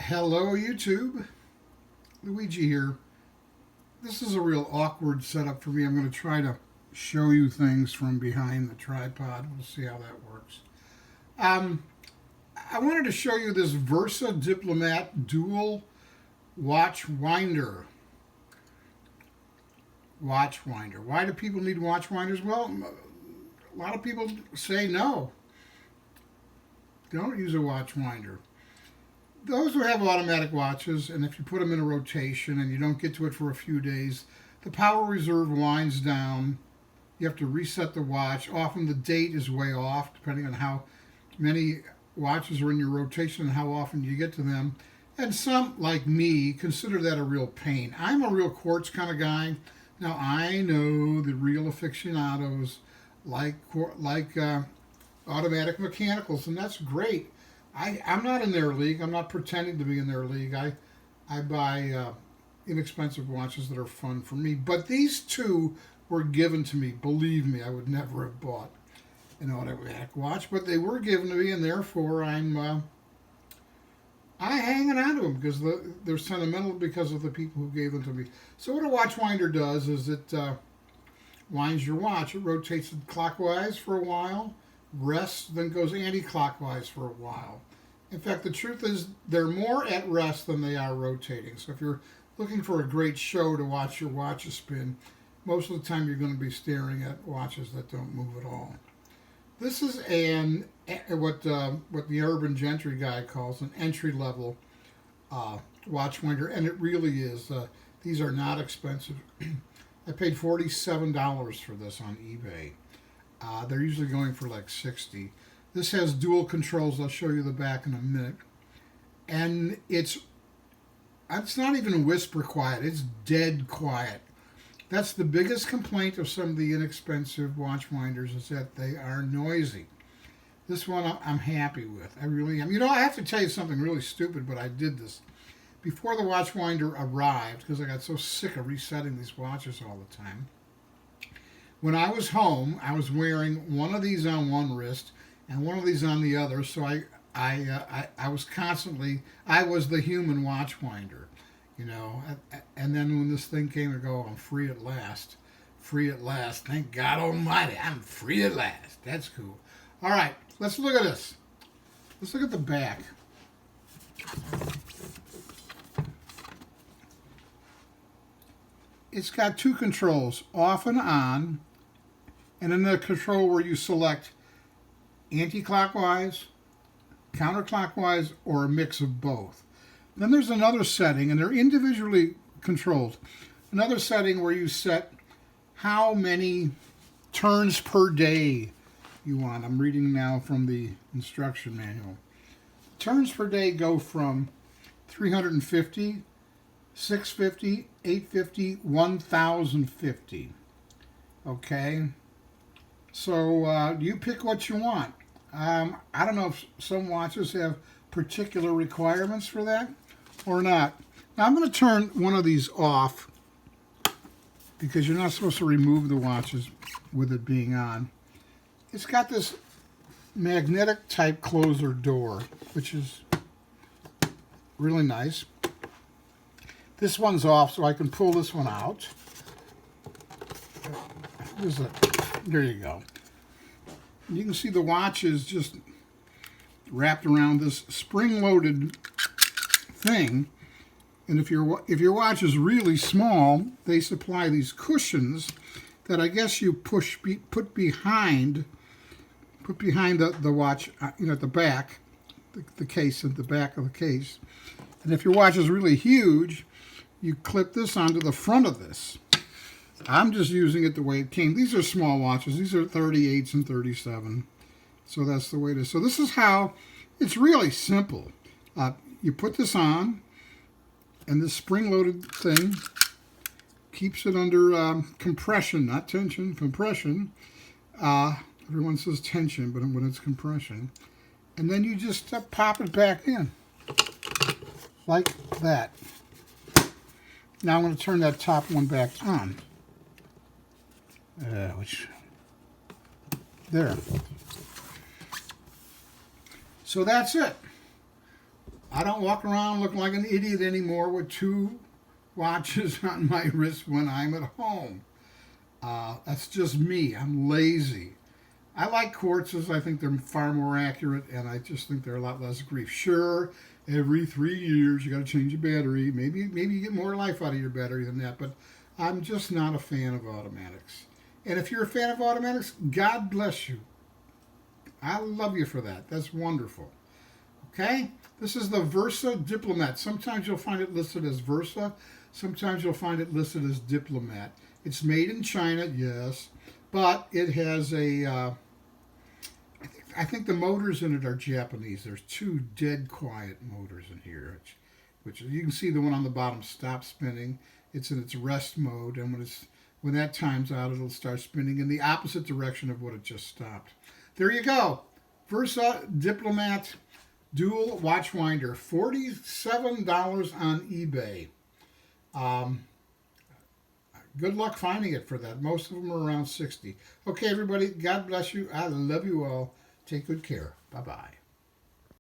Hello YouTube, Luigi here. This is a real awkward setup for me. I'm going to try to show you things from behind the tripod. We'll see how that works. I wanted to show you this Versa DIPLOMAT dual watch winder. Watch winder. Why do people need watch winders? Well, a lot of people say no. Don't use a watch winder. Those who have automatic watches, and if you put them in a rotation and you don't get to it for a few days, the power reserve winds down. You have to reset the watch. Often the date is way off, depending on how many watches are in your rotation and how often you get to them. And some, like me, consider that a real pain. I'm a real quartz kind of guy. Now, I know the real aficionados like automatic mechanicals, and that's great. I'm not in their league. I'm not pretending to be in their league. I buy inexpensive watches that are fun for me. But these two were given to me. Believe me, I would never have bought an automatic watch, but they were given to me, and therefore I'm hanging on to them because they're sentimental because of the people who gave them to me. So what a watch winder does is it winds your watch. It rotates it clockwise for a while, rests, then goes anti-clockwise for a while. In fact, the truth is they're more at rest than they are rotating. So if you're looking for a great show to watch your watches spin, most of the time you're going to be staring at watches that don't move at all. This is what the urban gentry guy calls an entry-level watch winder, and it really is. These are not expensive. I paid $47 for this on eBay. They're usually going for like $60. This has dual controls. I'll show you the back in a minute. And it's not even whisper quiet. It's dead quiet. That's the biggest complaint of some of the inexpensive watch winders, is that they are noisy. This one I'm happy with. I really am. You know, I have to tell you something really stupid, but I did this. Before the watch winder arrived, because I got so sick of resetting these watches all the time, when I was home, I was wearing one of these on one wrist and one of these on the other, so I was constantly, I was the human watch winder, you know. And then when this thing came to go, I'm free at last. Free at last. Thank God Almighty, I'm free at last. That's cool. All right, let's look at this. Let's look at the back. It's got two controls, off and on, and then the control where you select anti-clockwise, counterclockwise, or a mix of both. Then there's another setting, and they're individually controlled. Another setting where you set how many turns per day you want. I'm reading now from the instruction manual. Turns per day go from 350, 650, 850, 1050. Okay? So you pick what you want. I don't know if some watches have particular requirements for that or not. Now I'm going to turn one of these off because you're not supposed to remove the watches with it being on. It's got this magnetic type closer door, which is really nice. This one's off, so I can pull this one out. There you go. You can see the watch is just wrapped around this spring-loaded thing. And if your watch is really small, they supply these cushions that I guess you put behind the watch, you know, at the back, the case at the back of the case. And if your watch is really huge, you clip this onto the front of this. I'm just using it the way it came. These are small watches. These are 38s and 37. So that's the way it is. So this is how, it's really simple. You put this on, and this spring-loaded thing keeps it under compression, not tension, compression. Everyone says tension, but when it's compression. And then you just pop it back in, like that. Now I'm going to turn that top one back on. There. So that's it. I don't walk around looking like an idiot anymore with two watches on my wrist when I'm at home. That's just me. I'm lazy. I like quartzes. I think they're far more accurate, and I just think they're a lot less grief. Sure, every 3 years you got to change your battery. Maybe you get more life out of your battery than that, but I'm just not a fan of automatics. And if you're a fan of automatics, God bless you. I love you for that. That's wonderful. Okay? This is the Versa Diplomat. Sometimes you'll find it listed as Versa. Sometimes you'll find it listed as Diplomat. It's made in China, yes, but it has a I think the motors in it are Japanese. There's two dead quiet motors in here, which you can see the one on the bottom stops spinning. It's in its rest mode, and when that times out, it'll start spinning in the opposite direction of what it just stopped. There you go. Versa Diplomat Dual Watch Winder, $47 on eBay. Good luck finding it for that. Most of them are around 60. Okay, everybody, God bless you. I love you all. Take good care. Bye-bye.